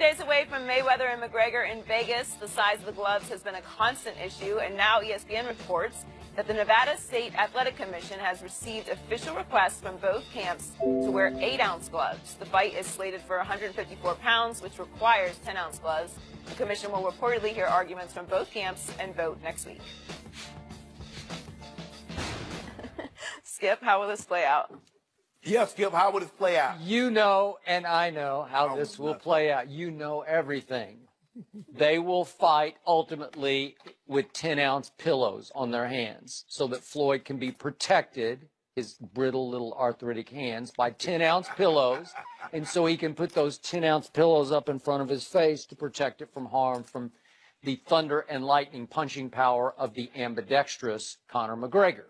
Days away from Mayweather and McGregor in Vegas, the size of the gloves has been a constant issue, and now ESPN reports that the Nevada State Athletic Commission has received official requests from both camps to wear 8-ounce gloves. The fight is slated for 154 pounds, which requires 10-ounce gloves. The commission will reportedly hear arguments from both camps and vote next week. Skip, how will this play out? Yeah, Skip, how will this play out? You know, and I know how this will play out. You know everything. They will fight ultimately with 10-ounce pillows on their hands so that Floyd can be protected, his brittle little arthritic hands, by 10-ounce pillows, and so he can put those 10-ounce pillows up in front of his face to protect it from harm from the thunder and lightning punching power of the ambidextrous Conor McGregor.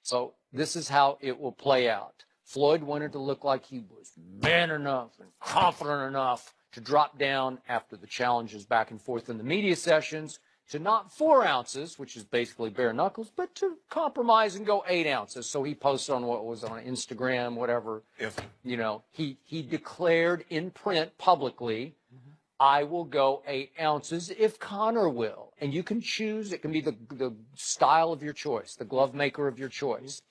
So this is how it will play out. Floyd wanted to look like he was man enough and confident enough to drop down after the challenges back and forth in the media sessions to not 4 ounces, which is basically bare knuckles, but to compromise and go 8 ounces. So he posted on what was on Instagram, whatever. Yes. You know, he declared in print publicly, I will go 8 ounces if Conor will. And you can choose. It can be the style of your choice, the glove maker of your choice.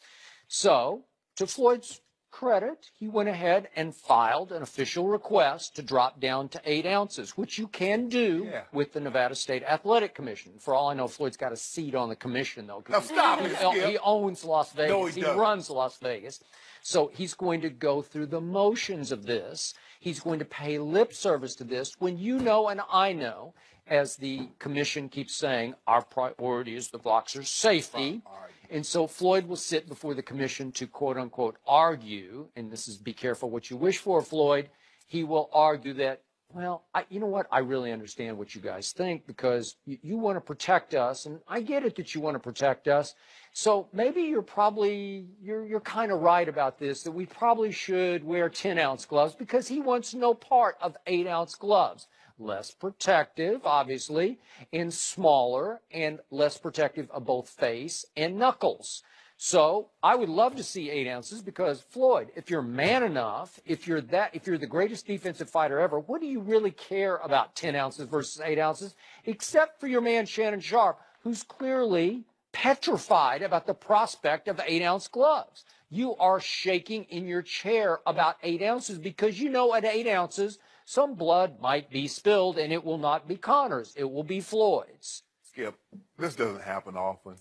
So, to Floyd's credit, he went ahead and filed an official request to drop down to 8 ounces, which you can do with the Nevada State Athletic Commission. For all I know, Floyd's got a seat on the commission, though. Now stop it, Skip. He owns Las Vegas. No, he runs Las Vegas. So he's going to go through the motions of this. He's going to pay lip service to this when you know and I know, as the commission keeps saying, our priority is the boxer's safety. And so Floyd will sit before the commission to, quote-unquote, argue, and this is be careful what you wish for, Floyd. He will argue that, well, you know what, I really understand what you guys think because you want to protect us, and I get it that you want to protect us. So maybe you're kind of right about this, that we probably should wear 10-ounce gloves because he wants no part of 8-ounce gloves. Less protective, obviously, and smaller and less protective of both face and knuckles. So I would love to see 8 ounces because, Floyd, if you're man enough, if you're the greatest defensive fighter ever, what do you really care about 10 ounces versus 8 ounces? Except for your man Shannon Sharp, who's clearly petrified about the prospect of 8-ounce gloves. You are shaking in your chair about 8 ounces because you know at 8 ounces, some blood might be spilled, and it will not be Conor's. It will be Floyd's. Skip, this doesn't happen often,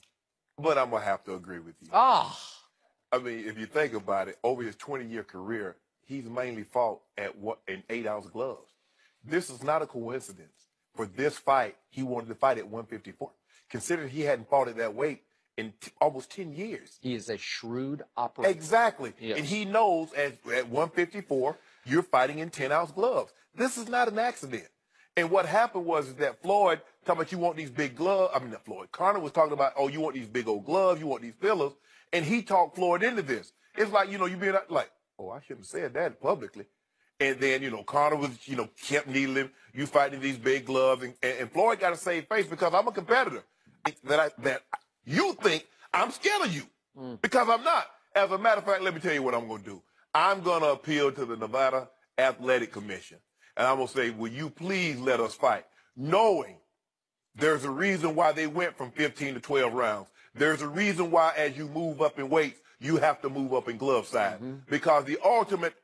but I'm going to have to agree with you. I mean, if you think about it, over his 20-year career, he's mainly fought in 8-ounce gloves. This is not a coincidence. For this fight, he wanted to fight at 154. Considering he hadn't fought at that weight in almost 10 years. He is a shrewd operator. Exactly. Yes. And he knows at 154, you're fighting in 10-ounce gloves. This is not an accident. And what happened was that Floyd, talking about you want these big gloves, I mean, not Floyd, Conor was talking about, oh, you want these big old gloves, you want these pillows, and he talked Floyd into this. It's like, you know, you being like, oh, I shouldn't have said that publicly. And then, you know, Conor was, you know, kept needling, you fighting these big gloves, and Floyd got to save face because I'm a competitor. That you think I'm scared of you because I'm not. As a matter of fact, let me tell you what I'm going to do. I'm going to appeal to the Nevada Athletic Commission. And I'm going to say, will you please let us fight? Knowing there's a reason why they went from 15 to 12 rounds. There's a reason why as you move up in weight, you have to move up in glove size. Because the ultimate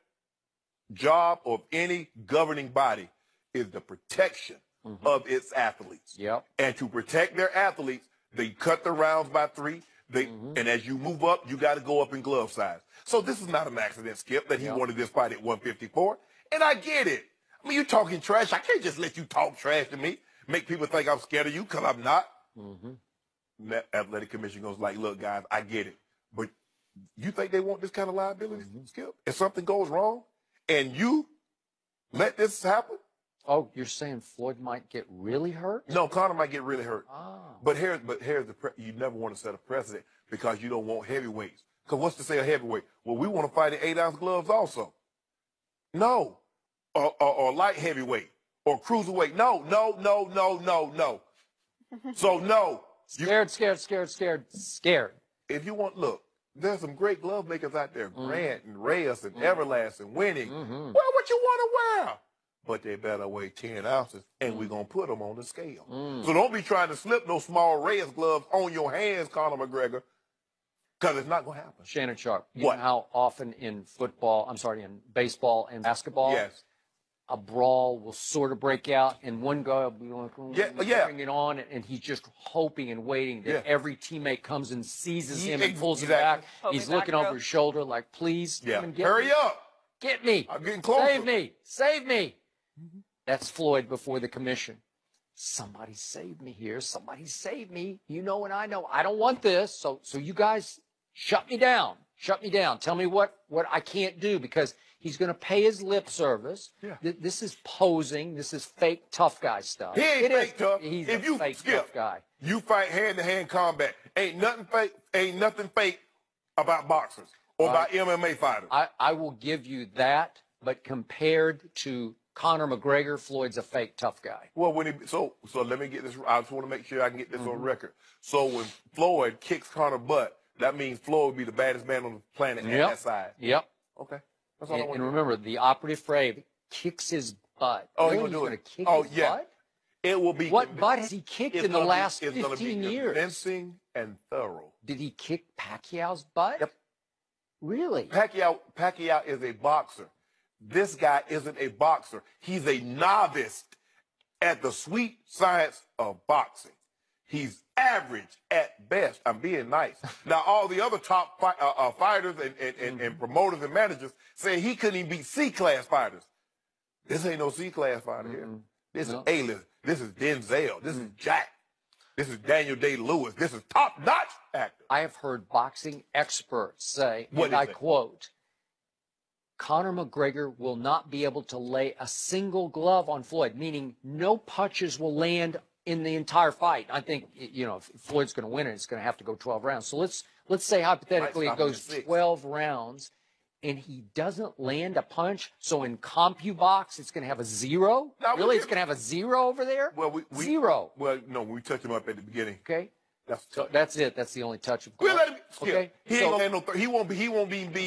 job of any governing body is the protection of its athletes. And to protect their athletes, they cut the rounds by 3. And as you move up, you got to go up in glove size. So this is not an accident, Skip, that he wanted this fight at 154. And I get it. I mean, you're talking trash. I can't just let you talk trash to me, make people think I'm scared of you because I'm not. That athletic commission goes like, look, guys, I get it. But you think they want this kind of liability, Skip? If something goes wrong and you let this happen? Oh, you're saying Floyd might get really hurt? No, Conor might get really hurt. But here's you never want to set a precedent because you don't want heavyweights. Because what's to say a heavyweight? Well, we want to fight in 8-ounce gloves also. No. Or light heavyweight or cruiserweight. No. So no. Scared. If you want, look, there's some great glove makers out there, Grant and Reyes and Everlast and Winning. Well, what you want to wear? but they better weigh 10 ounces, and we're going to put them on the scale. So don't be trying to slip those small Reyes gloves on your hands, Conor McGregor, because it's not going to happen. Shannon Sharp, you What? know how often in in baseball and basketball, Yes. a brawl will sort of break out, and one guy will be like, bring it on, and he's just hoping and waiting that every teammate comes and seizes him and pulls him back. He's looking over his shoulder like, please, come and get Hurry me. up. Get me. I'm getting closer. Save me. Save me. That's Floyd before the commission. Somebody save me here. Somebody save me. You know and I know. I don't want this. So you guys shut me down. Shut me down. Tell me what I can't do, because he's going to pay his lip service. Yeah. This is posing. This is fake tough guy stuff. He ain't fake tough. He's if a you fake Skip, tough guy. You fight hand-to-hand combat. Ain't nothing fake about boxers or about MMA fighters. I will give you that, but compared to Conor McGregor, Floyd's a fake tough guy. Well, so let me get this. I just want to make sure I can get this on record. So when Floyd kicks Conor butt, that means Floyd will be the baddest man on the planet at that side. Yep. Okay. That's all I want and remember, the operative phrase, kicks his butt. Oh, really? he's going to kick his butt? It will be. What butt has he kicked in the last 15 years? It's going to be convincing and thorough. Did he kick Pacquiao's butt? Yep. Really? Pacquiao is a boxer. This guy isn't a boxer. He's a novice at the sweet science of boxing. He's average at best. I'm being nice. Now, all the other top fighters and promoters and managers say he couldn't even beat C-class fighters. This ain't no C-class fighter here. This is A-list. This is Denzel. This is Jack. This is Daniel Day-Lewis. This is top-notch actor. I have heard boxing experts say, and I quote, Conor McGregor will not be able to lay a single glove on Floyd, meaning no punches will land in the entire fight. I think, if Floyd's going to win it, it's going to have to go 12 rounds. So let's say hypothetically it goes 12 rounds and he doesn't land a punch. So in CompuBox, it's going to have a 0? Really? It's going to have a 0 over there? Well, 0. Well, no, we touched him up at the beginning. Okay. So that's it. That's the only touch of glove. We'll let him skip. Okay. He ain't gonna land no. He won't be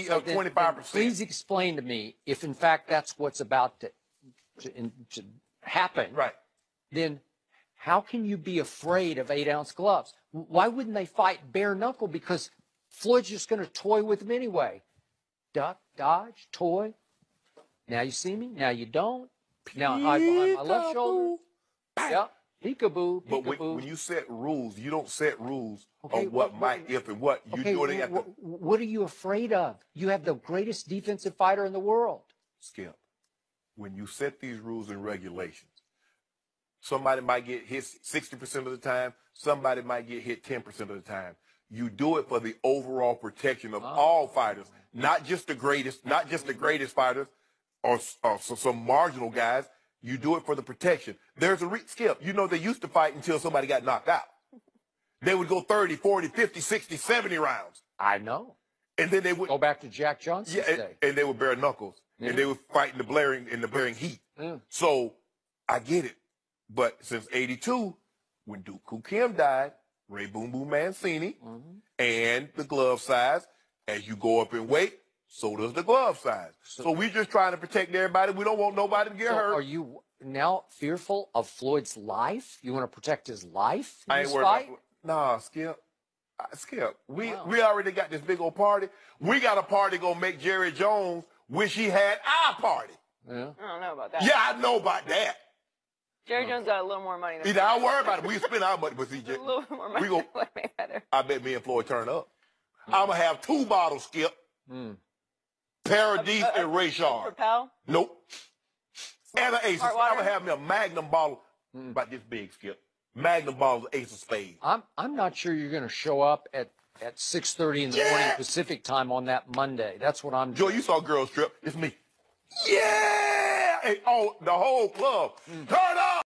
25%. Please explain to me if, in fact, that's what's about to happen. Right. Then how can you be afraid of 8-ounce gloves? Why wouldn't they fight bare knuckle? Because Floyd's just going to toy with him anyway. Duck, dodge, toy. Now you see me. Now you don't. Now I hide behind my left shoulder. Yep. Peekaboo, But peekaboo. when you set rules, you don't set rules on what might, if, and what. You do it at the... What are you afraid of? You have the greatest defensive fighter in the world. Skip, when you set these rules and regulations, somebody might get hit 60% of the time. Somebody might get hit 10% of the time. You do it for the overall protection of all fighters, not just the greatest fighters or some marginal guys. You do it for the protection. There's a Skip. They used to fight until somebody got knocked out. They would go 30, 40, 50, 60, 70 rounds. I know. And then they would go back to Jack Johnson's day. And they would bare knuckles. Yeah. And they would fight in the blaring heat. Yeah. So I get it. But since 82, when Dooku Kim died, Ray Boom Boom Mancini, and the glove size, as you go up in weight, so does the glove size. So we're just trying to protect everybody. We don't want nobody to get hurt. Are you now fearful of Floyd's life? You want to protect his life in this fight? I ain't worried about Skip. Skip, we already got this big old party. We got a party gonna make Jerry Jones wish he had our party. Yeah. I don't know about that. Yeah, I know about that. Jerry Jones got a little more money than me. I'll worry about it. We spend our money, but see, a little more money. I bet me and Floyd turn up. I'm gonna have 2 bottles, Skip. Paradis and Rayshard. Propel? Nope. And an Ace. I'm gonna have me a Magnum bottle about this big, Skip. Magnum bottle of Ace of Spades. I'm not sure you're gonna show up at 6:30 in the morning Pacific time on that Monday. That's what I'm doing. Joe, you saw Girls Trip. It's me. Yeah! Hey, the whole club. Turn up!